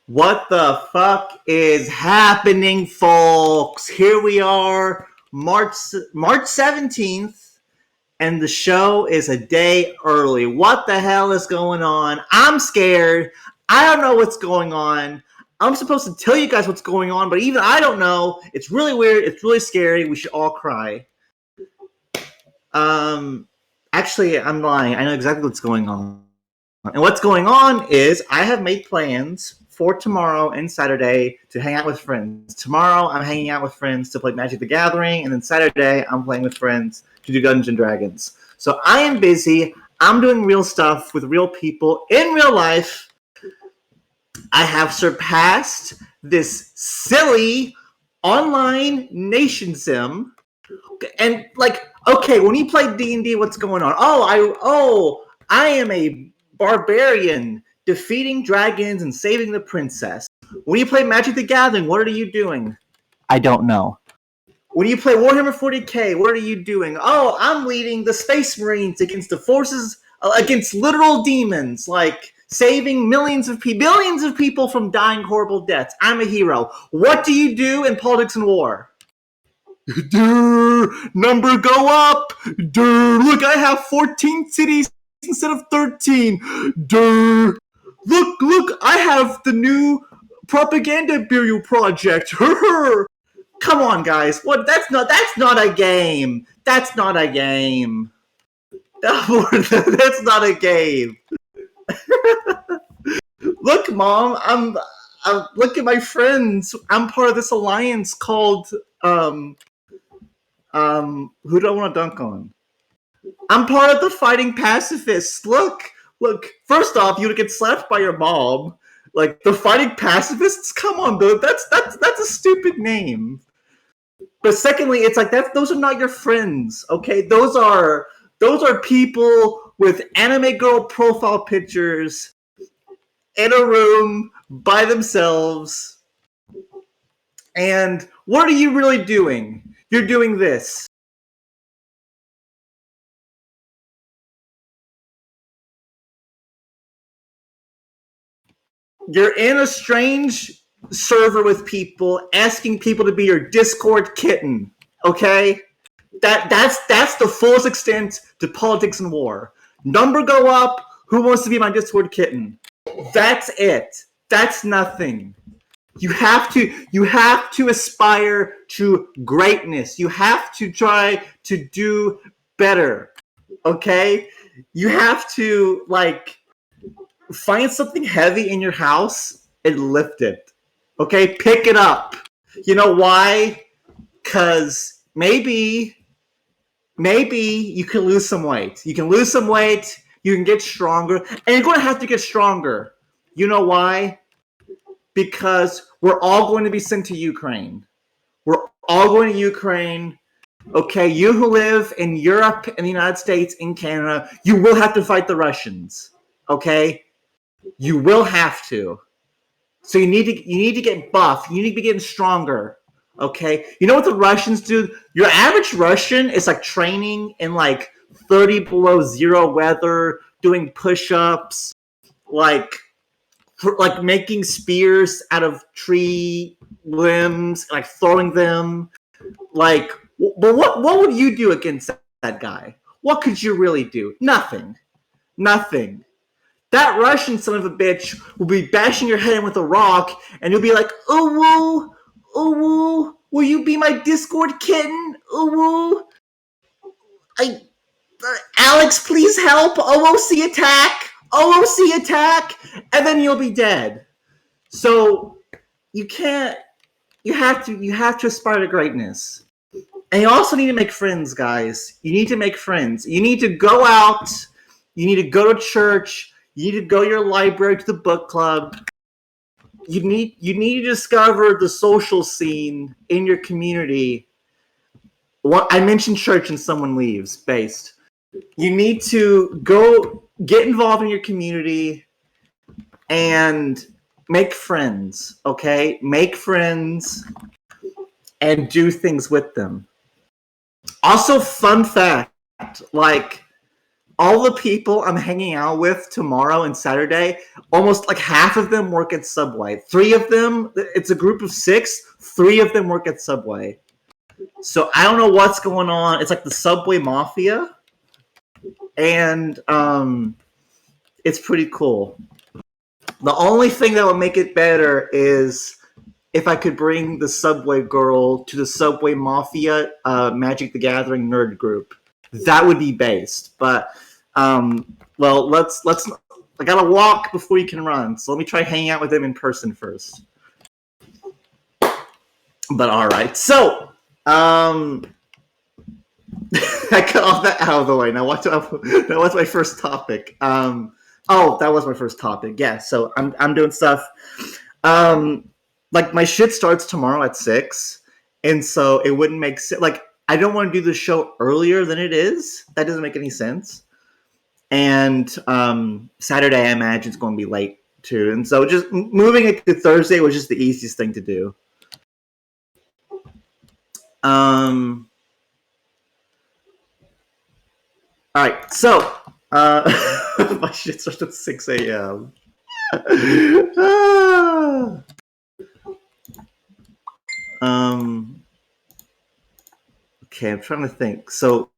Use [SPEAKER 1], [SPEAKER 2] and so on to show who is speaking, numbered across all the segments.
[SPEAKER 1] What the fuck is happening, folks? Here we are, March 17th, and the show is a day early. What the hell is going on? I'm scared. I don't know what's going on. I'm supposed to tell you guys what's going on, but even I don't know. It's really weird. It's really scary. We should all cry. Um, Actually, I'm lying. I know exactly what's going on. And what's going on is I have made plans for tomorrow and Saturday to hang out with friends. Tomorrow I'm hanging out with friends to play Magic the Gathering, and then Saturday I'm playing with friends to do Dungeons and Dragons. So I am busy. I'm doing real stuff with real people in real life. I have surpassed this silly online nation sim. And okay, when you play D&D, what's going on? I am a barbarian defeating dragons and saving the princess. When you play Magic the Gathering, what are you doing? I don't know. When you play Warhammer 40k, what are you doing? Oh, I'm leading the Space Marines against the forces, against literal demons, like saving billions of people from dying horrible deaths. I'm a hero. What do you do in politics and war? Number go up. Look, I have 14 cities instead of 13. Look, I have the new propaganda bureau project. Come on, guys. What? That's not a game. That's not a game. That's not a game. Look, Mom, I'm look at my friends. I'm part of this alliance called who do I want to dunk on? I'm part of the fighting pacifists. Look. First off, you would get slapped by your mom. Like the fighting pacifists. Come on, dude. That's a stupid name. But secondly, it's like those are not your friends. Okay, those are people with anime girl profile pictures in a room by themselves. And what are you really doing? You're doing this. You're in a strange server with people, asking people to be your Discord kitten. Okay, that's the fullest extent to politics and war. Number go up. Who wants to be my Discord kitten? That's it. That's nothing. You have to aspire to greatness. You have to try to do better. Okay? You have to find something heavy in your house and lift it. Okay? Pick it up. You know why? Cuz maybe you can lose some weight. You can lose some weight, you can get stronger, and you're going to have to get stronger. You know why? Because we're all going to be sent to Ukraine. We're all going to Ukraine. Okay, you who live in Europe and the United States and Canada, you will have to fight the Russians. Okay? You will have to. So you need to get buff. You need to be getting stronger. Okay? You know what the Russians do? Your average Russian is like training in 30 below zero weather, doing push-ups, like making spears out of tree limbs, like throwing them. But what would you do against that guy? What could you really do? Nothing. That Russian son of a bitch will be bashing your head in with a rock, and you'll be like, "Oh woo, will you be my Discord kitten? Oh woo, Alex, please help! OOC attack! OOC attack!" And then you'll be dead. So you can't. You have to aspire to greatness. And you also need to make friends, guys. You need to make friends. You need to go out. You need to go to church. You need to go to your library, to the book club. You need to discover the social scene in your community. I mentioned church and someone leaves. Based. You need to go get involved in your community and make friends. Okay, make friends and do things with them. Also, fun fact, all the people I'm hanging out with tomorrow and Saturday, almost like half of them work at Subway. Three of them, it's a group of 6. Three of them work at Subway. So I don't know what's going on. It's like the Subway Mafia, and it's pretty cool. The only thing that would make it better is if I could bring the Subway girl to the Subway Mafia Magic the Gathering nerd group. That would be based. But well, let's. I gotta walk before you can run. So let me try hanging out with them in person first. But all right, so I cut all that out of the way. Now what's my first topic? Oh, that was my first topic. Yeah, so I'm doing stuff. Like my shit starts tomorrow at 6, and so it wouldn't make sense. Like I don't want to do the show earlier than it is. That doesn't make any sense. And Saturday, I imagine it's going to be late too. And so just moving it to Thursday was just the easiest thing to do. All right, so my shit starts at 6 a.m. Okay, I'm trying to think. So,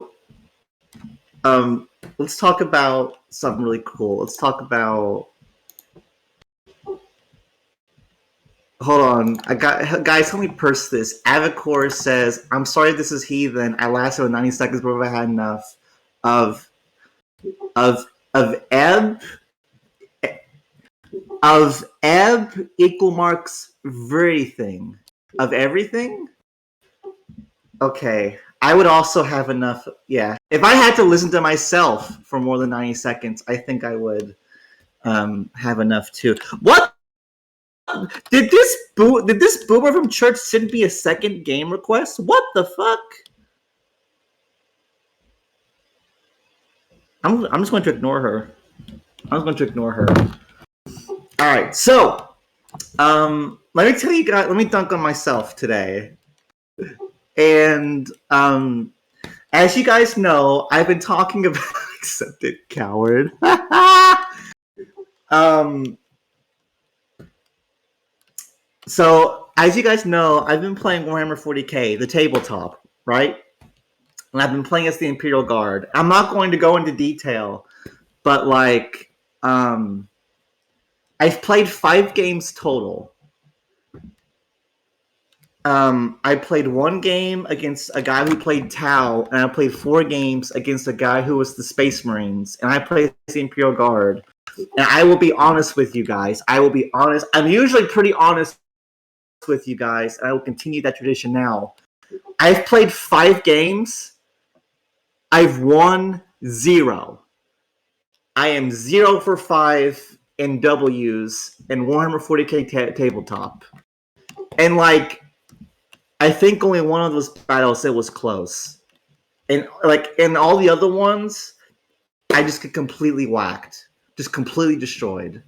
[SPEAKER 1] let's talk about something really cool. Let's talk about. Hold on, guys. Let me purse this. Avicor says, "I'm sorry, this is heathen. I lasted 90 seconds before I had enough of ebb equal marks everything of everything." Okay, I would also have enough. Yeah, if I had to listen to myself for more than 90 seconds, I think I would have enough too. What? Did this boomer from church send me a second game request? What the fuck? I'm just going to ignore her. I'm just going to ignore her. All right, so let me tell you guys. Let me dunk on myself today. And as you guys know, I've been talking about accepted coward. So as you guys know, I've been playing Warhammer 40k, the tabletop, right? And I've been playing as the Imperial Guard. I'm not going to go into detail, but like, I've played 5 games total. I played 1 game against a guy who played Tau, and I played 4 games against a guy who was the Space Marines, and I played the Imperial Guard. And I will be honest with you guys. I will be honest. I'm usually pretty honest with you guys, and I will continue that tradition now. I've played 5 games. I've won 0. I am 0 for 5 in W's in Warhammer 40k tabletop. And like, I think only one of those battles it was close, and like in all the other ones, I just get completely whacked, just completely destroyed.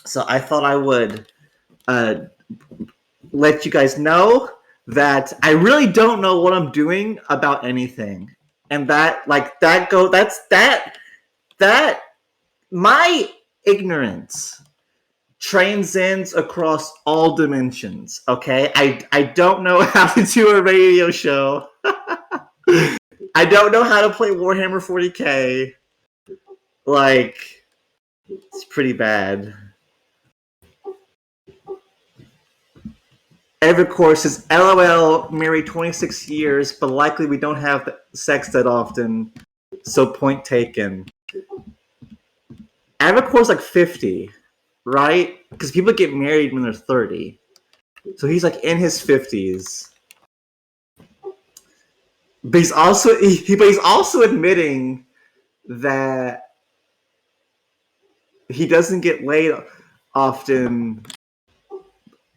[SPEAKER 1] So I thought I would let you guys know that I really don't know what I'm doing about anything, and that like that my ignorance transcends across all dimensions. Okay, I don't know how to do a radio show. I don't know how to play Warhammer 40k. Like, it's pretty bad. Evercore says, "LOL, married 26 years, but likely we don't have sex that often. So point taken." Evercore's like 50. Right? Because people get married when they're 30. So he's like in his 50s. But he's also admitting that he doesn't get laid often.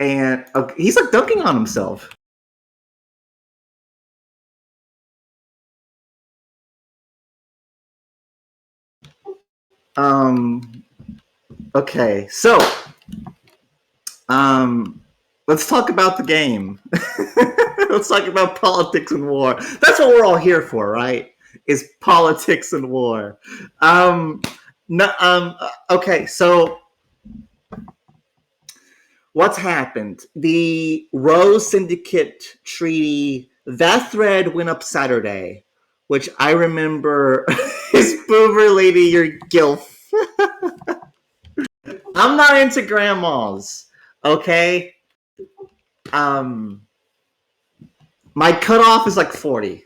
[SPEAKER 1] And he's like dunking on himself. Okay, so let's talk about the game. Let's talk about politics and war. That's what we're all here for, right? is politics and war. No, okay, so what's happened? The Rose Syndicate Treaty, that thread went up Saturday, which I remember is Boomer Lady, your gilf. I'm not into grandmas, okay? My cutoff is like 40.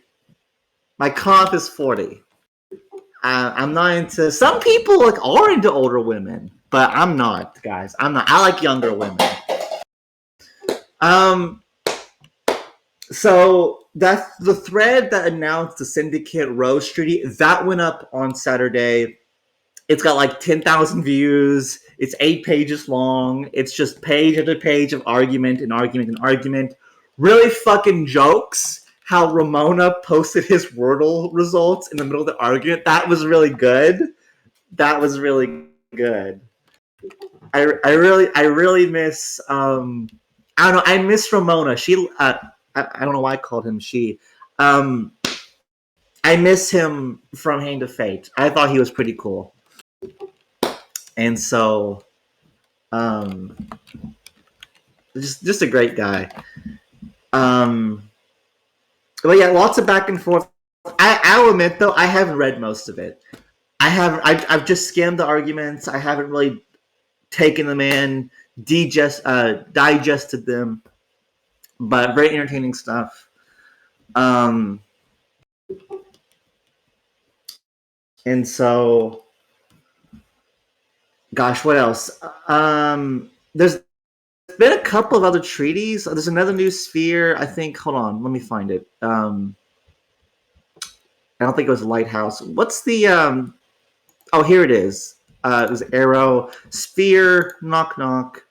[SPEAKER 1] My cutoff is 40. I'm not into. Some people like are into older women, but I'm not, guys. I'm not. I like younger women. So that's the thread that announced the Syndicate Rose Treaty. That went up on Saturday. It's got like 10,000 views. It's 8 pages long. It's just page after page of argument and argument and argument. Really fucking jokes how Ramona posted his Wordle results in the middle of the argument. That was really good. That was really good. I really miss I don't know, I miss Ramona. She I don't know why I called him she. I miss him from Hand of Fate. I thought he was pretty cool. And so just a great guy. But yeah, lots of back and forth. I'll admit though, I haven't read most of it. I've just skimmed the arguments. I haven't really taken them in, digested them, but very entertaining stuff. And so, gosh, what else? There's been a couple of other treaties. There's another new sphere. I think. Hold on, let me find it. I don't think it was Lighthouse. What's the? Oh, here it is. It was Arrow Sphere. Knock knock.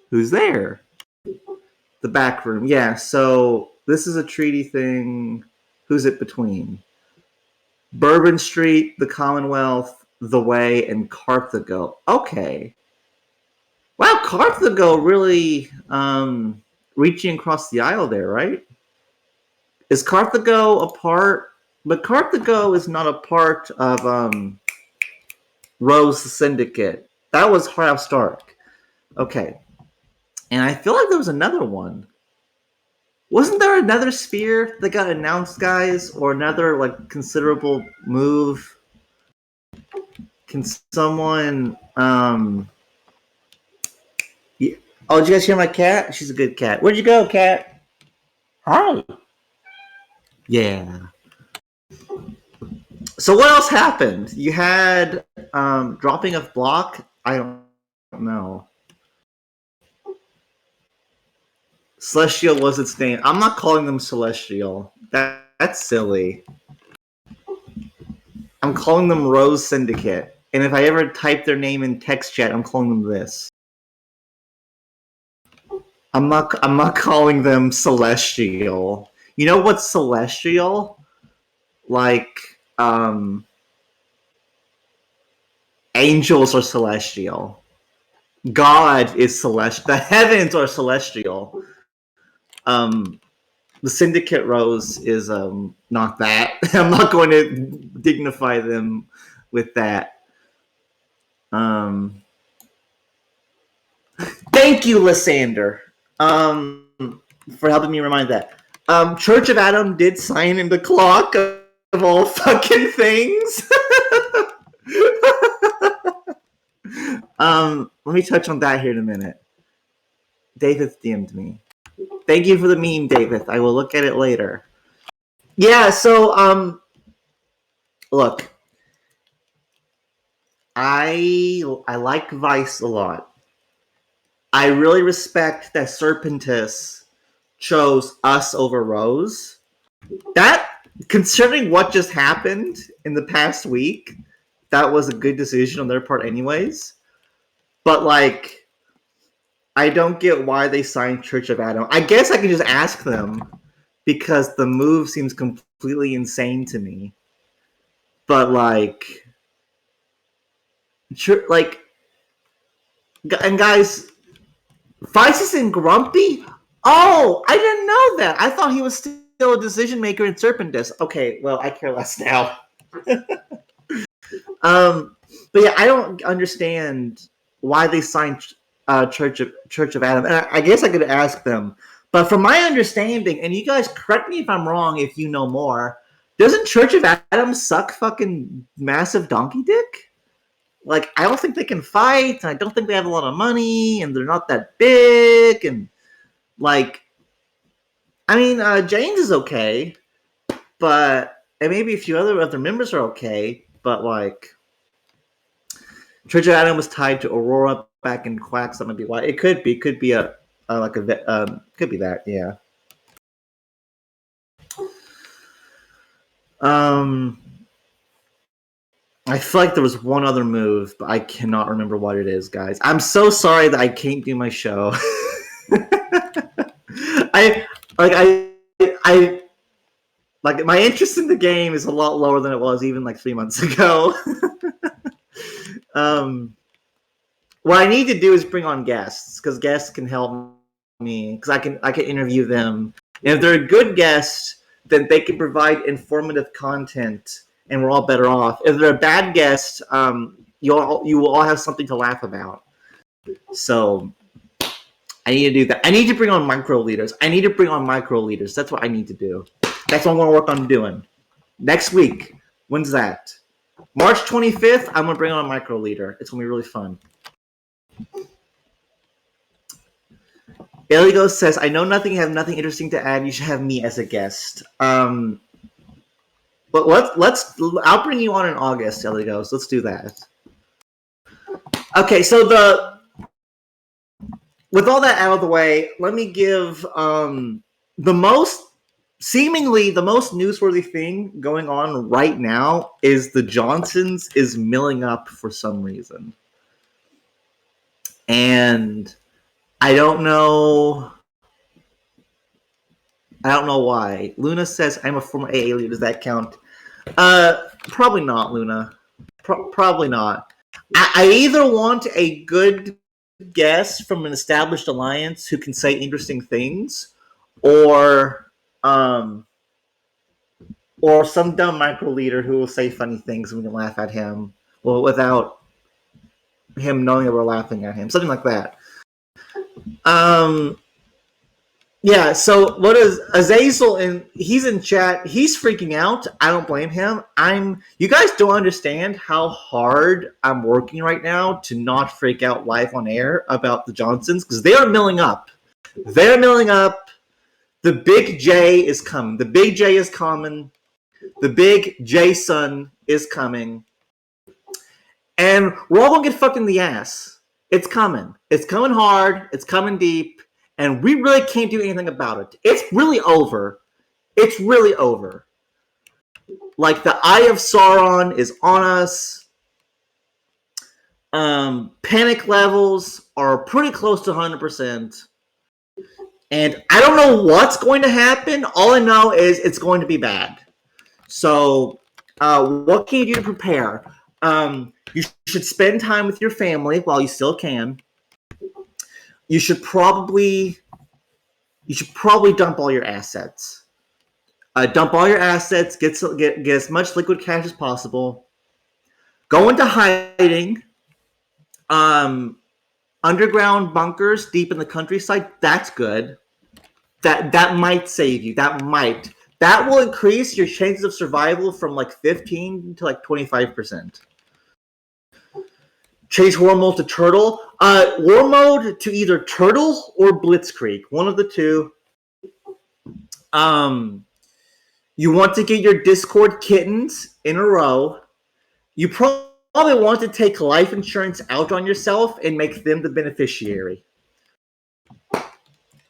[SPEAKER 1] Who's there? The back room. Yeah. So this is a treaty thing. Who's it between? Bourbon Street, the Commonwealth, the Way, and Carthago. Okay. Wow, Carthago really reaching across the aisle there, right? Is Carthago a part? But Carthago is not a part of Rose Syndicate. That was House Stark. Okay. And I feel like there was another one. Wasn't there another sphere that got announced, guys? Or another, like, considerable move? Can someone... Yeah. Oh, did you guys hear my cat? She's a good cat. Where'd you go, cat? Hi. Yeah. So what else happened? You had dropping of block. I don't know. Celestial was its name. I'm not calling them Celestial. That's silly. I'm calling them Rose Syndicate. And if I ever type their name in text chat, I'm calling them this. I'm not calling them Celestial. You know what's Celestial? Like angels are celestial. God is celestial. The heavens are celestial. The Syndicate Rose is not that. I'm not going to dignify them with that. Thank you, Lysander, for helping me remind that. Church of Adam did sign in the clock of all fucking things. Let me touch on that here in a minute. David DM'd me. Thank you for the meme, David. I will look at it later. Yeah, so look, I like Vice a lot. I really respect that Serpentis chose us over Rose. That, considering what just happened in the past week, that was a good decision on their part anyways. But, like, I don't get why they signed Church of Adam. I guess I can just ask them, because the move seems completely insane to me. But, like, and guys, Vice is in Grumpy? Oh, I didn't know that. I thought he was still CEO, decision maker in Serpentis. Okay, well, I care less now. But yeah, I don't understand why they signed Church of Adam. And I guess I could ask them. But from my understanding, and you guys correct me if I'm wrong if you know more, doesn't Church of Adam suck fucking massive donkey dick? Like, I don't think they can fight, and I don't think they have a lot of money, and they're not that big, and like, I mean, James is okay, but and maybe a few other members are okay, but like, Church of Adam was tied to Aurora back in Quacks. That might be why. It could be could be could be that, yeah. I feel like there was one other move, but I cannot remember what it is, guys. I'm so sorry that I can't do my show. I like my interest in the game is a lot lower than it was even like 3 months ago. What I need to do is bring on guests because guests can help me because I can interview them. And if they're a good guest, then they can provide informative content, and we're all better off. If they're a bad guest, you will all have something to laugh about. So I need to do that. I need to bring on micro leaders. That's what I need to do. That's what I'm going to work on doing next week. When's that? March 25th. I'm going to bring on a micro leader. It's going to be really fun. Eligo says, I know nothing, have nothing interesting to add. You should have me as a guest. But I'll bring you on in August, Eligos. Let's do that. Okay, so with all that out of the way, let me give seemingly the most newsworthy thing going on right now is the Johnsons is milling up for some reason. And I don't know why. Luna says, I'm a former AA leader. Does that count? Probably not, Luna. Probably not. I either want a good guest from an established alliance who can say interesting things, or some dumb micro leader who will say funny things and we can laugh at him, well, without him knowing that we're laughing at him. Something like that. Yeah, so what is Azazel, and he's in chat, he's freaking out. I don't blame him. You guys don't understand how hard I'm working right now to not freak out live on air about the Johnsons, because they are milling up. The big J is coming. The big J is coming. The big J-son is coming. And we're all gonna get fucked in the ass. It's coming. It's coming hard. It's coming deep. And we really can't do anything about it. It's really over. Like, the Eye of Sauron is on us. Panic levels are pretty close to 100%. And I don't know what's going to happen. All I know is it's going to be bad. So, what can you do to prepare? You should spend time with your family while you still can. You should probably dump all your assets. Dump all your assets. Get as much liquid cash as possible. Go into hiding. Underground bunkers deep in the countryside. That's good. That might save you. That will increase your chances of survival from like 15 to like 25%. Change war mode to turtle. War mode to either turtle or blitzkrieg. One of the two. You want to get your Discord kittens in a row. You probably want to take life insurance out on yourself and make them the beneficiary.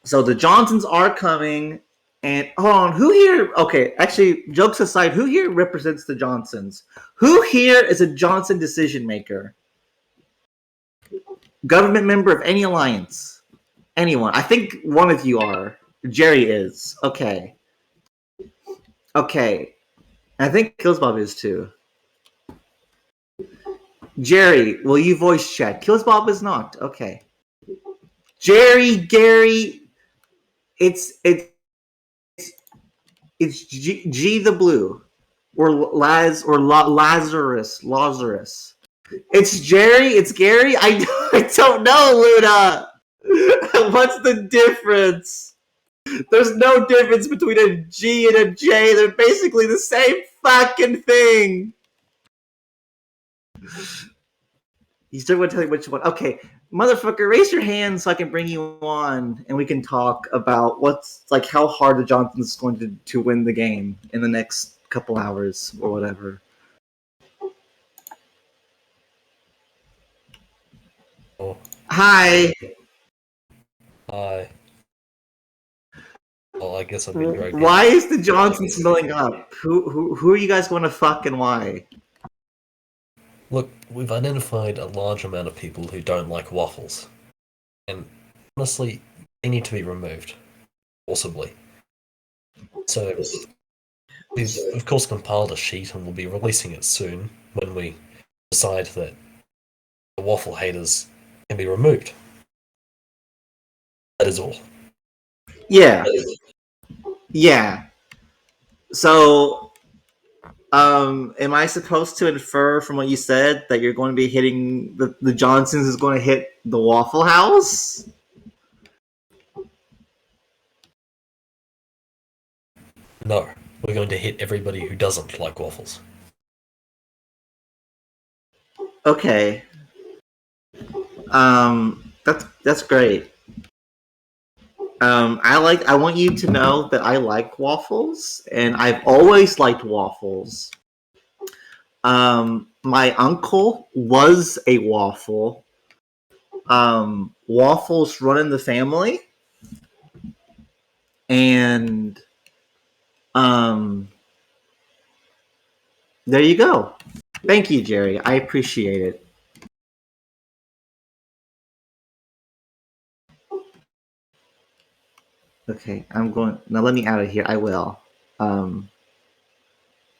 [SPEAKER 1] So the Johnsons are coming. And hold on, who here? Okay, actually, jokes aside, who here represents the Johnsons? Who here is a Johnson decision maker? Government member of any alliance? Anyone? I think one of you are. Jerry is. Okay. I think Killsbob is too. Jerry, will you voice chat? Killsbob is not. Okay. Jerry, Gary, it's It's G the Blue, or Lazarus. It's Jerry. It's Gary. I don't know, Luna. What's the difference? There's no difference between a G and a J. They're basically the same fucking thing. You still want to tell me which one? Okay, motherfucker, raise your hand so I can bring you on and we can talk about what's like how hard the Johnsons is going to win the game in the next couple hours or whatever.
[SPEAKER 2] Oh,
[SPEAKER 1] Hi.
[SPEAKER 2] hi. Well, I guess I've been dragged in.
[SPEAKER 1] Why is the Johnson smelling up? Who are you guys going to fuck and why?
[SPEAKER 2] Look, we've identified a large amount of people who don't like waffles. And honestly, they need to be removed. Possibly. So, we've of course compiled a sheet and we'll be releasing it soon when we decide that the waffle haters can be removed. That is all.
[SPEAKER 1] Yeah. Yeah. So, am I supposed to infer from what you said that you're going to be hitting the Johnsons is going to hit the Waffle House?
[SPEAKER 2] No, we're going to hit everybody who doesn't like waffles.
[SPEAKER 1] Okay. That's great. I want you to know that I like waffles, and I've always liked waffles. My uncle was a waffle. Waffles run in the family, and there you go. Thank you, Jerry. I appreciate it. Okay, I'm going now. Let me out of here. I will. I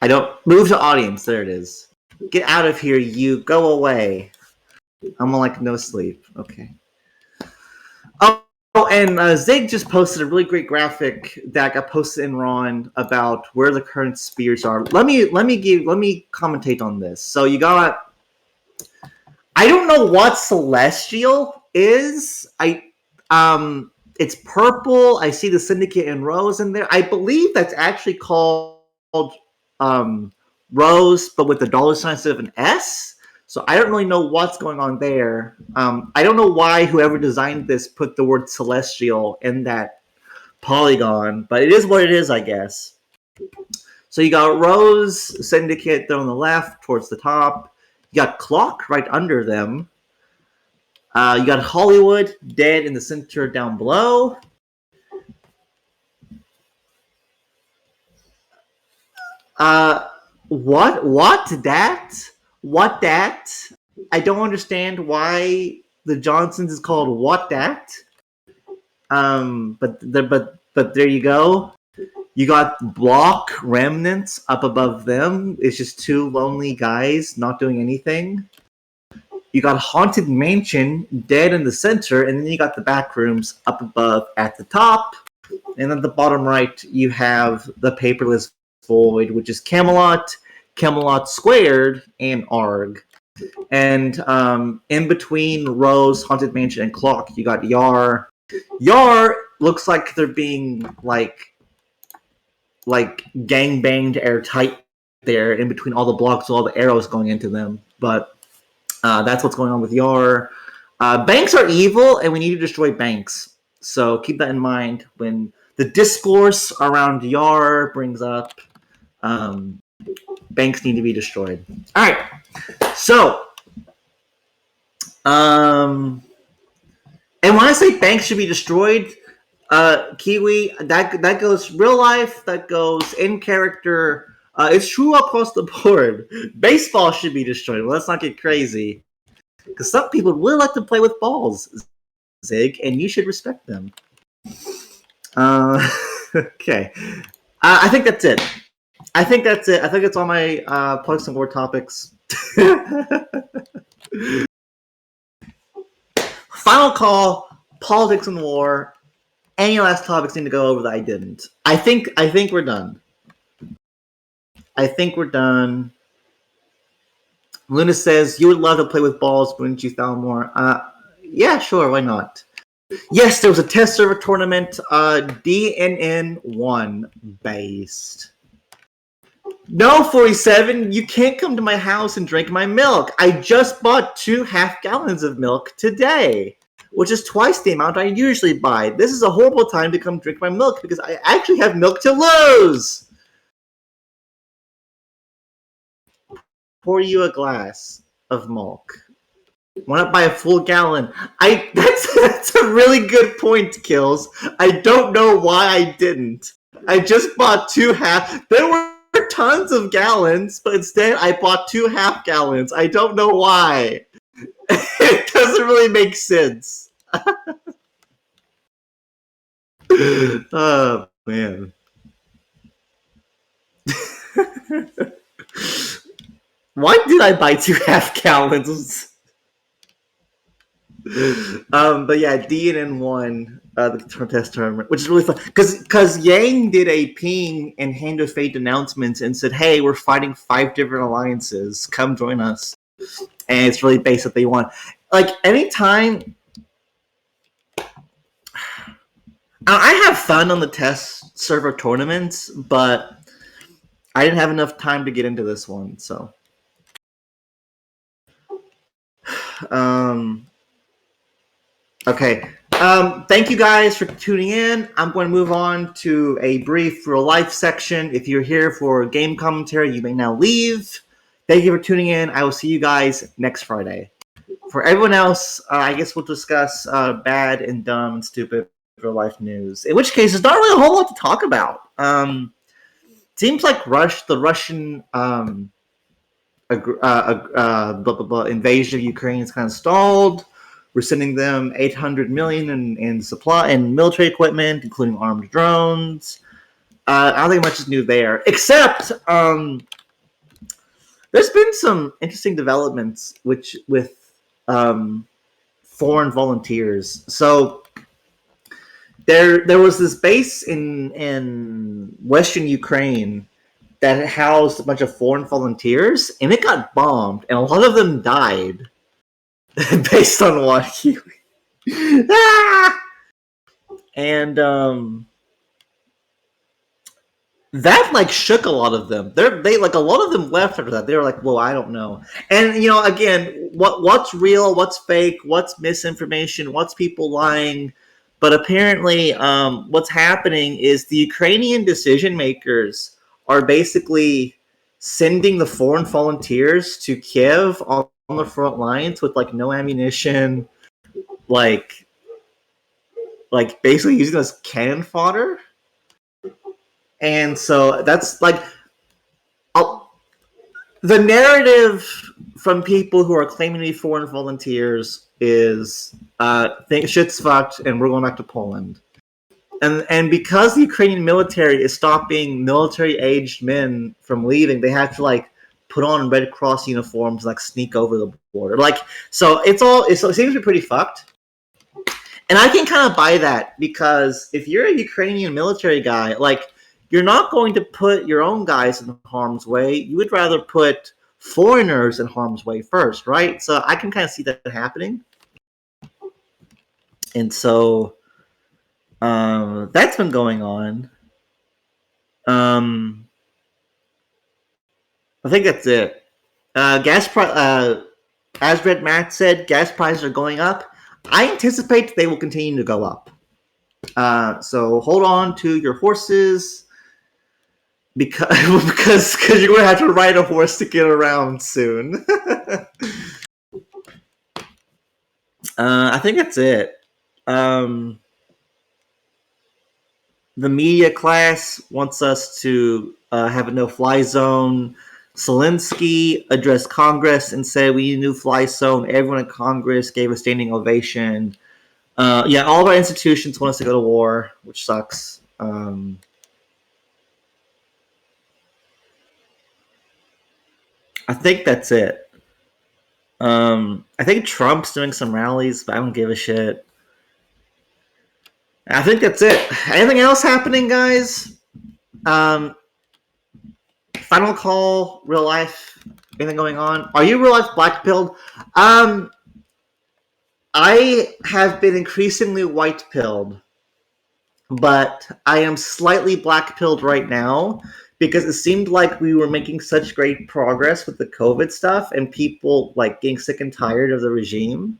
[SPEAKER 1] don't move to audience. There it is. Get out of here. You go away. I'm on like no sleep. Okay. Oh, and Zig just posted a really great graphic that got posted in Ron about where the current spears are. Let me commentate on this. So you got. I don't know what Celestial is. It's purple. I see the Syndicate and Rose in there. I believe that's actually called Rose, but with the dollar sign instead of an S. So I don't really know what's going on there. I don't know why whoever designed this put the word Celestial in that polygon, but it is what it is, I guess. So you got Rose, Syndicate there on the left towards the top. You got Clock right under them. You got Hollywood dead in the center down below. What that? I don't understand why the Johnsons is called what that. But there you go. You got Block Remnants up above them. It's just two lonely guys not doing anything. You got Haunted Mansion dead in the center, and then you got the back rooms up above at the top. And at the bottom right, you have the Paperless Void, which is Camelot, Camelot Squared, and Arg. And in between Rose, Haunted Mansion, and Clock, you got Yar. Yar looks like they're being like gang banged airtight there in between all the blocks, all the arrows going into them. But that's what's going on with Yar. Banks are evil, and we need to destroy banks. So keep that in mind when the discourse around Yar brings up banks need to be destroyed. All right. So, and when I say banks should be destroyed, Kiwi, that goes real life, that goes in character. It's true across the board. Baseball should be destroyed. Well, let's not get crazy. Because some people really like to play with balls, Zig, and you should respect them. Okay. I think that's it. I think that's all my plugs and war topics. Final call, politics and war. Any last topics need to go over that I didn't? I think we're done. I think we're done. Luna says, you would love to play with balls, wouldn't you, Thalmor? Yeah, sure, why not? Yes, there was a test server tournament, DNN1 based. No, 47, you can't come to my house and drink my milk. I just bought 2 half-gallons of milk today, which is twice the amount I usually buy. This is a horrible time to come drink my milk because I actually have milk to lose. Pour you a glass of milk. Why not buy a full gallon? That's a really good point, Kills. I don't know why I didn't. I just bought 2 half. There were tons of gallons, but instead I bought 2 half gallons. I don't know why. It doesn't really make sense. Oh man. Why did I buy 2 half gallons? But yeah, DNN won the test tournament, which is really fun because Yang did a ping and Hand of Fate announcements and said, "Hey, we're fighting 5 different alliances. Come join us." And it's really based that they won. Like anytime, I have fun on the test server tournaments, but I didn't have enough time to get into this one, so. Okay. Thank you guys for tuning in. I'm going to move on to a brief real life section. If you're here for game commentary, you may now leave. Thank you for tuning in. I will see you guys next Friday. For everyone else, I guess we'll discuss bad and dumb and stupid real life news. In which case, there's not really a whole lot to talk about. Seems like the Russian invasion of Ukraine is kind of stalled. We're sending them $800 million in supply and military equipment, including armed drones. I don't think much is new there, except there's been some interesting developments with foreign volunteers. So there was this base in Western Ukraine that housed a bunch of foreign volunteers, and it got bombed, and a lot of them died based on what you. And that like shook a lot of them. They like a lot of them left after that. They were like, "Well, I don't know." And you know, again, what's real, what's fake, what's misinformation, what's people lying. But apparently, what's happening is the Ukrainian decision makers are basically sending the foreign volunteers to Kiev on the front lines with like no ammunition, like basically using this cannon fodder. And so that's like the narrative from people who are claiming to be foreign volunteers is shit's fucked and we're going back to Poland. And because the Ukrainian military is stopping military-aged men from leaving, they have to like put on Red Cross uniforms, like sneak over the border. Like so, it seems to be pretty fucked. And I can kind of buy that because if you're a Ukrainian military guy, like you're not going to put your own guys in harm's way. You would rather put foreigners in harm's way first, right? So I can kind of see that happening. And so that's been going on. I think that's it. Gas price, as Red Matt said, gas prices are going up. I anticipate they will continue to go up. So hold on to your horses because you're going to have to ride a horse to get around soon. I think that's it. The media class wants us to have a no-fly zone. Zelensky addressed Congress and said we need a new fly zone. Everyone in Congress gave a standing ovation. Yeah, all of our institutions want us to go to war, which sucks. I think that's it. I think Trump's doing some rallies, but I don't give a shit. I think that's it. Anything else happening, guys? final call, real life, anything going on? Are you real life black pilled? I have been increasingly white pilled, but I am slightly black pilled right now because it seemed like we were making such great progress with the COVID stuff and people like getting sick and tired of the regime.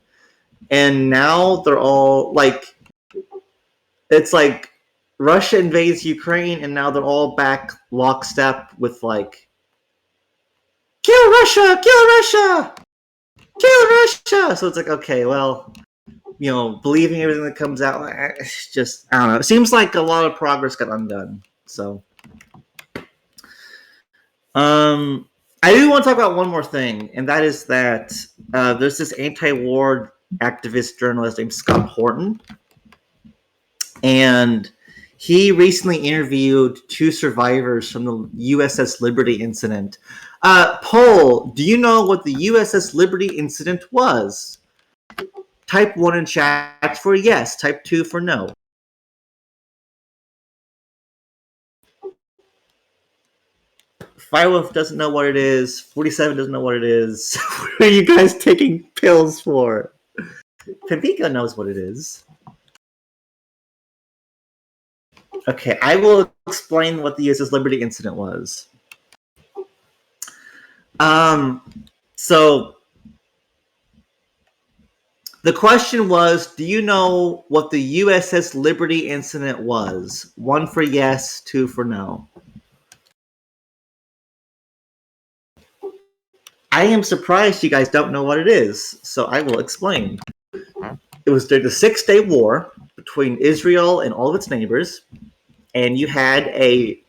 [SPEAKER 1] And now they're all like, it's like Russia invades Ukraine and now they're all back lockstep with like, kill Russia, kill Russia, kill Russia. So it's like, okay, well, believing everything that comes out, it's just, I don't know. It seems like a lot of progress got undone. So, I do want to talk about one more thing, and that is that there's this anti-war activist journalist named Scott Horton, and he recently interviewed two survivors from the USS Liberty incident. Paul, do you know what the USS Liberty incident was? Type 1 in chat for yes, type 2 for no. Firewolf doesn't know what it is. 47 doesn't know what it is. What are you guys taking pills for? Pimpico knows what it is. Okay, I will explain what the USS Liberty incident was. So the question was, do you know what the USS Liberty incident was? 1 for yes, 2 for no. I am surprised you guys don't know what it is, so I will explain. It was during the 6-Day War between Israel and all of its neighbors, and you had a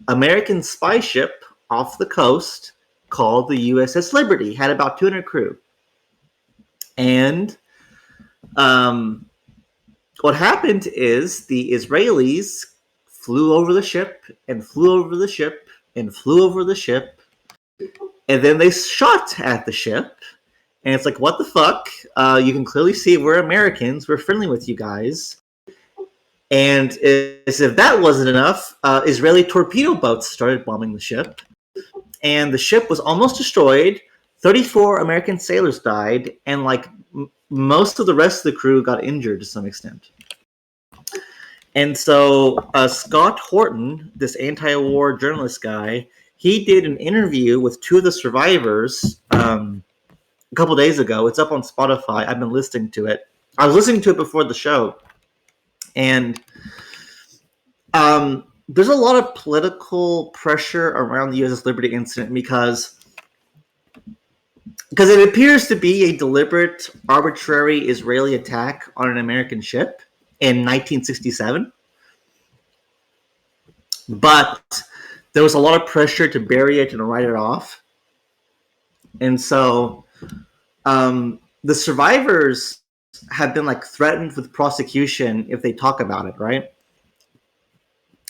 [SPEAKER 1] American spy ship off the coast called the USS Liberty. It had about 200 crew. And what happened is the Israelis flew over the ship and flew over the ship and flew over the ship, and then they shot at the ship. And it's like, what the fuck? You can clearly see we're Americans. We're friendly with you guys. And as if that wasn't enough, Israeli torpedo boats started bombing the ship. And the ship was almost destroyed. 34 American sailors died. And like most of the rest of the crew got injured to some extent. And so Scott Horton, this anti-war journalist guy, he did an interview with two of the survivors a couple days ago. It's up on Spotify. I've been listening to it. I was listening to it before the show. And there's a lot of political pressure around the USS Liberty incident because it appears to be a deliberate, arbitrary Israeli attack on an American ship in 1967. But there was a lot of pressure to bury it and write it off. And so the survivors have been like threatened with prosecution if they talk about it, right?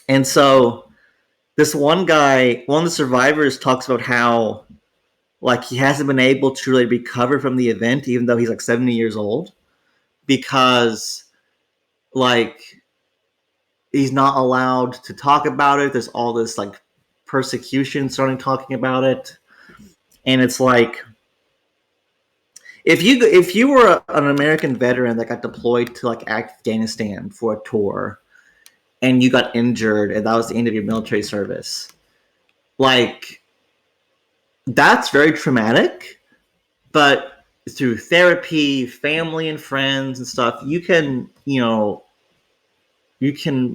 [SPEAKER 1] And so this one guy, one of the survivors, talks about how like he hasn't been able to really recover from the event, even though he's like 70 years old, because like he's not allowed to talk about it. There's all this like persecution starting talking about it, and it's like if you were an American veteran that got deployed to like Afghanistan for a tour, and you got injured, and that was the end of your military service, like that's very traumatic. But through therapy, family and friends and stuff, you can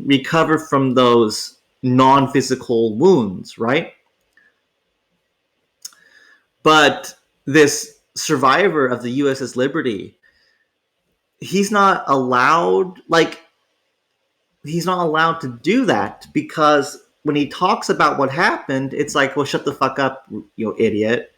[SPEAKER 1] recover from those non-physical wounds, right? But this survivor of the USS Liberty, he's not allowed to do that, because when he talks about what happened, it's like, well, shut the fuck up, you idiot.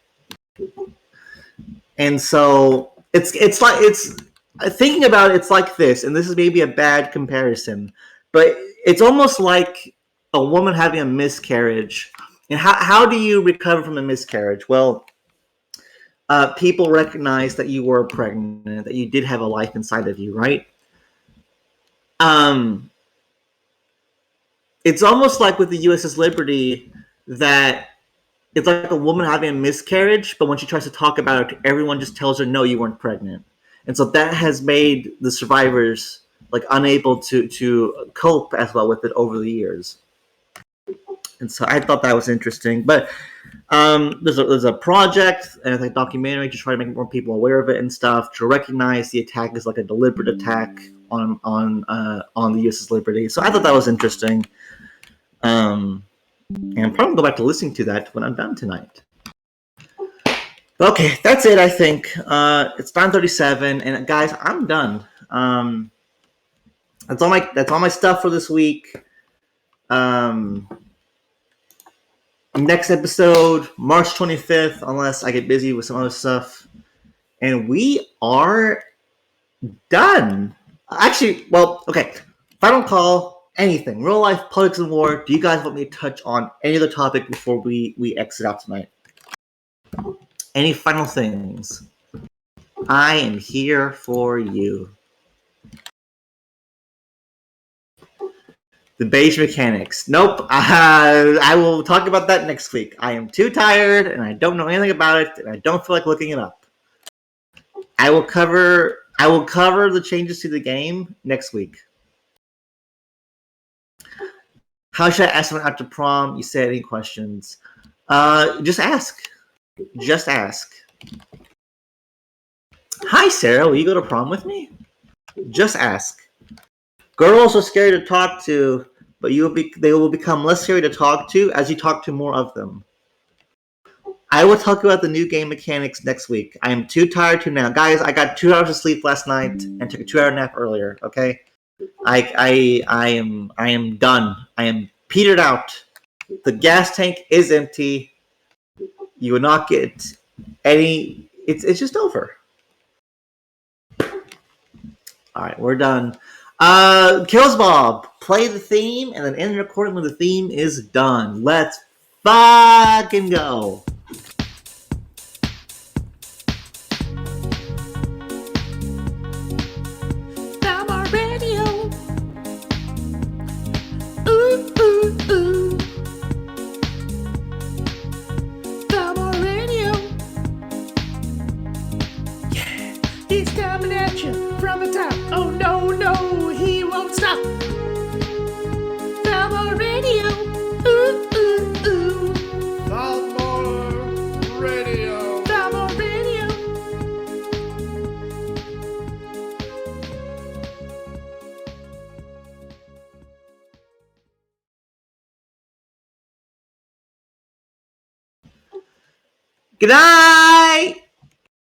[SPEAKER 1] And so it's thinking about it, it's like this, and this is maybe a bad comparison, but it's almost like a woman having a miscarriage. And how do you recover from a miscarriage? Well, people recognize that you were pregnant, that you did have a life inside of you, right? It's almost like with the USS Liberty that it's like a woman having a miscarriage, but when she tries to talk about it, everyone just tells her, "No, you weren't pregnant." And so that has made the survivors like unable to cope as well with it over the years. And so I thought that was interesting. But there's a project and it's a documentary to try to make more people aware of it and stuff, to recognize the attack as like a deliberate attack on the U.S.'s liberty. So I thought that was interesting. And I'm probably go back to listening to that when I'm done tonight. Okay, that's it. I think it's 9:37, and guys, I'm done. That's all my stuff for this week. Um, Next episode, March 25th, unless I get busy with some other stuff, and we are done. Actually, well, okay. Final call. Anything, real life, politics, and war. Do you guys want me to touch on any other topic before we exit out tonight? Any final things? I am here for you. The beige mechanics. Nope. I will talk about that next week. I am too tired and I don't know anything about it and I don't feel like looking it up. I will cover the changes to the game next week. How should I ask someone after prom? You said any questions? Just ask. Just ask. Hi Sarah, will you go to prom with me? Just ask. Girls are scary to talk to, but they will become less scary to talk to as you talk to more of them. I will talk about the new game mechanics next week. I am too tired to now. Guys, I got 2 hours of sleep last night and took a 2-hour nap earlier, okay? I am done. I am petered out. The gas tank is empty. You will not get any it's just over. Alright, we're done. Kills Bob, play the theme and then end the recording when the theme is done. Let's fucking go.
[SPEAKER 3] Thalmor Radio. Ooh, ooh, ooh. Thalmor Radio. Yeah, he's coming at you from the top. Oh no, no, he won't stop. Thalmor Radio. Ooh, ooh, ooh.
[SPEAKER 4] Thalmor Radio.
[SPEAKER 3] Thalmor Radio.
[SPEAKER 1] Good night.